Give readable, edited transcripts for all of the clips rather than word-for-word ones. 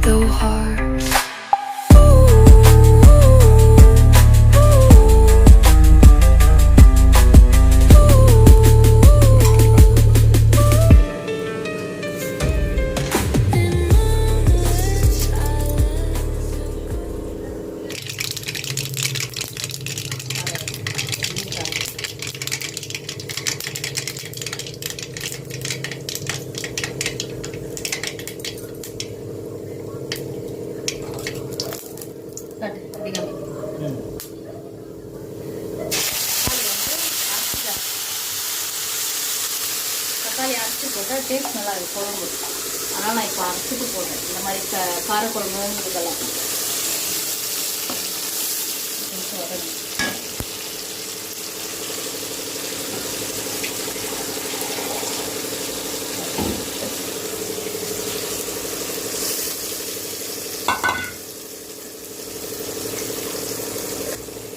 go hard. தக்காளி அரைச்சி போட்டால் டேஸ்ட் நல்லா இருக்கும் குழம்பு. அதனால் நான் இப்போ அரைச்சிட்டு போட்டேன். இந்த மாதிரி காரக்குழம்பு இதுக்கெல்லாம்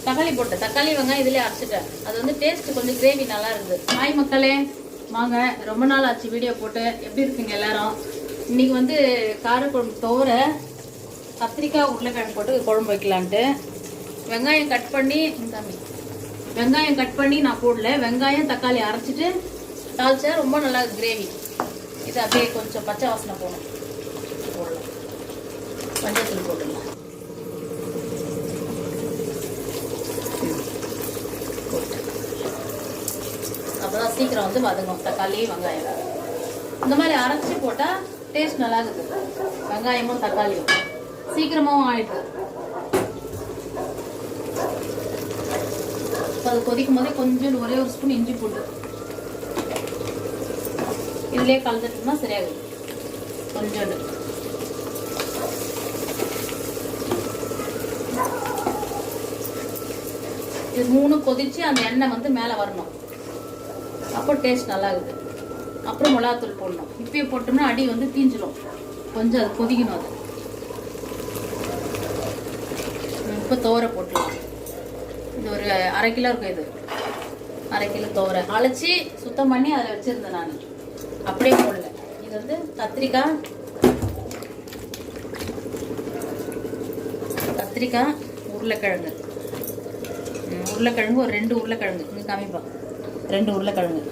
தக்காளி போட்டேன். தக்காளி வெங்காயம் இதிலே அரைச்சிட்டேன். அது வந்து டேஸ்ட் கொஞ்சம் கிரேவி நல்லா இருக்குது. ஹாய் மக்களே, வாங்க. ரொம்ப நாள் ஆச்சு வீடியோ போட்டு. எப்படி இருக்குங்க எல்லாரும்? இன்னைக்கு வந்து காரக்குழம்பு தவிர கத்திரிக்காய் உருளைக்கிழங்கு போட்டு குழம்பு வைக்கலான்ட்டு வெங்காயம் கட் பண்ணி நான் போடல. வெங்காயம் தக்காளி அரைச்சிட்டு தாளிச்சா ரொம்ப நல்லா கிரேவி. இது அப்படியே கொஞ்சம் பச்சை வாசனை போகணும். போடலாம், மஞ்சள் போட்டுடலாம். அப்போதான் சீக்கிரம் வந்து வதங்கும் தக்காளி வெங்காயம். இந்த மாதிரி அரைச்சி போட்டால் டேஸ்ட் நல்லா இருக்குது. வெங்காயமும் தக்காளியும் சீக்கிரமாகவும் ஆயிடுது. அது கொதிக்கும் போதே கொஞ்சம் ஒரே ஒரு ஸ்பூன் இஞ்சி பூண்டு இதுலேயே கலந்துட்டோம்னா சரியாகுது. கொஞ்சோண்டு இது மூணு கொதிச்சு அந்த எண்ணெய் வந்து மேலே வரணும். அப்போ டேஸ்ட் நல்லா இருக்குது. அப்புறம் மிளகாத்தூள் போடணும். இப்பயே போட்டோம்னா அடி வந்து தீஞ்சிடும். கொஞ்சம் அது கொதிக்கணும். அது இப்போ துவரை போட்டுடலாம். இது ஒரு 1/2 கிலோ இருக்கும். இது 1/2 கிலோ துவரை அழைச்சி சுத்தம் பண்ணி அதில் வச்சுருந்தேன் நான். அப்படியே போடல. இது வந்து கத்திரிக்காய் உருளைக்கிழங்கு ஒரு 2 உருளைக்கிழங்கு இங்கே காமிப்பா. 2 உருளைக்கிழங்கு.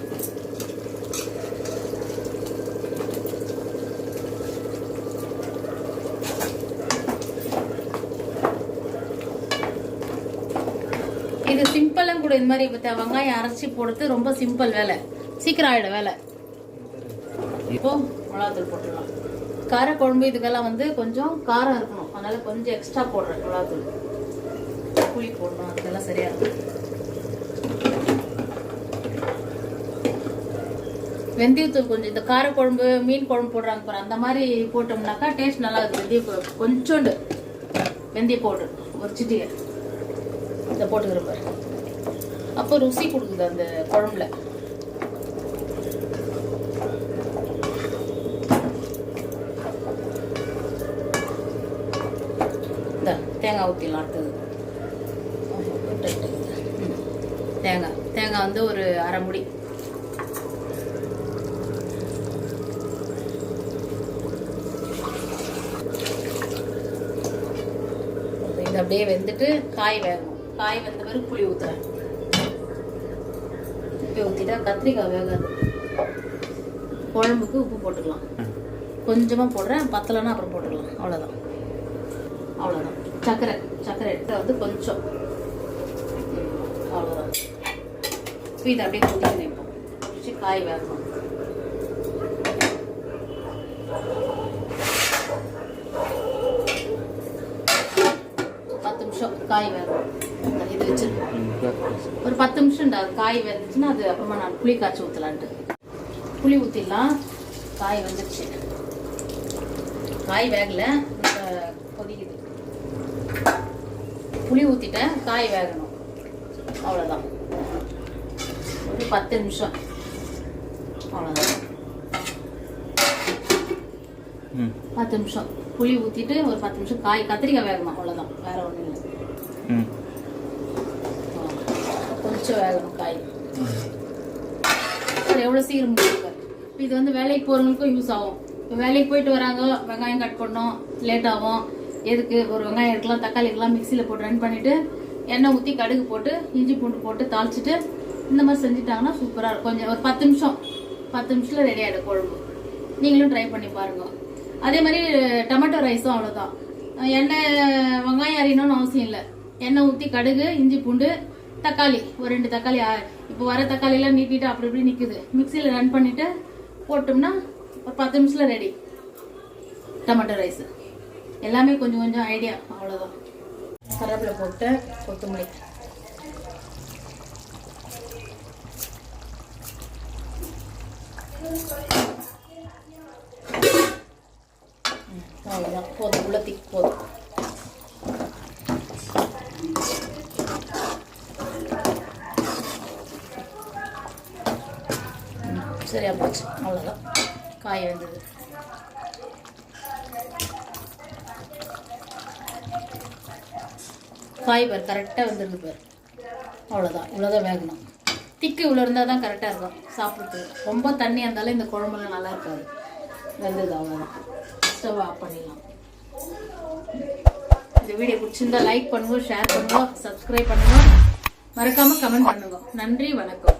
இது சிம்பிளும் கூட. இந்த மாதிரி வெங்காயம் அரைச்சி போடுறது ரொம்ப சிம்பிள் வேலை. சீக்கிரம் ஆயிடும் வேலை. இப்போ மிளகாத்தூள் போட்டுடலாம். காரக்குழம்பு இதுக்கெல்லாம் வந்து கொஞ்சம் காரம் இருக்கணும். அதனால கொஞ்சம் எக்ஸ்ட்ரா போடுறேன் மிளகாத்தூள். புளி போடணும். அதுக்கெல்லாம் சரியா இருக்கும். வெந்தயத்தூள் கொஞ்சம். இந்த காரக்குழம்பு மீன் குழம்பு போடுறாங்க பாரு, அந்த மாதிரி போட்டோம்னாக்கா டேஸ்ட் நல்லா இருக்குது. கொஞ்சோண்டு வெந்தய பவுடர் ஒரு சிட்டியை இதை போட்டுக்கிற பாரு. அப்போ ருசி கொடுக்குது அந்த குழம்புல. இந்த தேங்காய் ஊற்றிடலாம். அடுத்தது தேங்காய் வந்து ஒரு 1/2 முடி. இது அப்படியே வெந்துட்டு காய் வேகணும். காய் வெந்த பிறகு புளி ஊற்றுறேன். உப்பு ஊற்றிட்டா கத்திரிக்காய் வேகாது. குழம்புக்கு உப்பு போட்டுக்கலாம். கொஞ்சமாக போடுறேன். பத்தலைன்னா அப்புறம் போட்டுக்கலாம். அவ்வளோதான். சர்க்கரை எடுத்து வந்து கொஞ்சம். அவ்வளோதான். இப்போ இதை அப்படியே கொதிக்கணும். இப்போ கொதிச்சு காய் வேகணும். காய் வேகும். இது வச்சு ஒரு 10 நிமிஷம்டா. காய் வெந்துச்சுன்னா அது அப்புறமா நான் புளி காய்ச்சி ஊற்றலான்ட்டு புளி ஊற்றிடலாம். காய் வந்துடுச்சு. காய் வேகல, கொதிக்குது. புளி ஊற்றிட்டேன். காய் வேகணும். அவ்வளோதான். ஒரு 10 நிமிஷம். அவ்வளோதான். 10 நிமிஷம் புளி ஊற்றிட்டு ஒரு 10 நிமிஷம் காய் கத்திரிக்காய் வேகணும். அவ்வளோதான், வேற ஒன்றும் இல்லை. கொஞ்சம் வேகணும் காய். எவ்வளோ சீக்கிரம் முடியும். இது வந்து வேலைக்கு போகிறவங்களுக்கும் யூஸ் ஆகும். இப்போ வேலைக்கு போயிட்டு வராங்க, வெங்காயம் கட் பண்ணோம், லேட் ஆகும். எதுக்கு ஒரு வெங்காயம் இருக்கலாம், தக்காளி இருக்கலாம், மிக்சியில் போட்டு ரன் பண்ணிவிட்டு எண்ணெய் ஊற்றி கடுகு போட்டு இஞ்சி பூண்டு போட்டு தாளிச்சிட்டு இந்த மாதிரி செஞ்சுட்டாங்கன்னா சூப்பராக இருக்கும். கொஞ்சம் ஒரு 10 நிமிஷத்தில் ரெடி ஆகிடும் குழம்பு. நீங்களும் ட்ரை பண்ணி பாருங்கள். அதே மாதிரி டொமேட்டோ ரைஸும் அவ்வளோதான். எண்ணெய் வெங்காயம் அரியணும்னு அவசியம் இல்லை. எண்ணெய் ஊற்றி கடுகு இஞ்சி பூண்டு தக்காளி, ஒரு 2 தக்காளி, இப்போ வர தக்காளியெல்லாம் நீட்டிட்டு அப்படி இப்படி நிற்குது, மிக்சியில் ரன் பண்ணிவிட்டு போட்டோம்னா ஒரு 10 நிமிஷத்தில் ரெடி டொமேட்டோ ரைஸ். எல்லாமே கொஞ்சம் கொஞ்சம் ஐடியா, அவ்வளோதான். கருவேப்பிலை போட்டு கொத்தமல்லி, அவ்வளோதான். போதும், உள்ளத்திக்கு போதும். சரியா போச்சு, அவ்வளோதான். காய் வந்தது. காய் பார் கரெக்டாக வந்துடுது பார். அவ்வளோதான், இவ்வளோதான் வேகணும். திக்கு இவ்வளோ இருந்தால் தான் கரெக்டாக இருக்கும் சாப்பிட்றதுக்கு. ரொம்ப தண்ணியாக இருந்தாலும் இந்த குழம்புலாம் நல்லா இருக்காது. வெந்தது, அவ்வளோதான். ஸ்டவ் ஆஃப் பண்ணிடலாம். இந்த வீடியோ பிடிச்சிருந்தா லைக் பண்ணுங்க, ஷேர் பண்ணுங்க, சப்ஸ்கிரைப் பண்ணுங்க, மறக்காமல் கமெண்ட் பண்ணுங்க. நன்றி, வணக்கம்.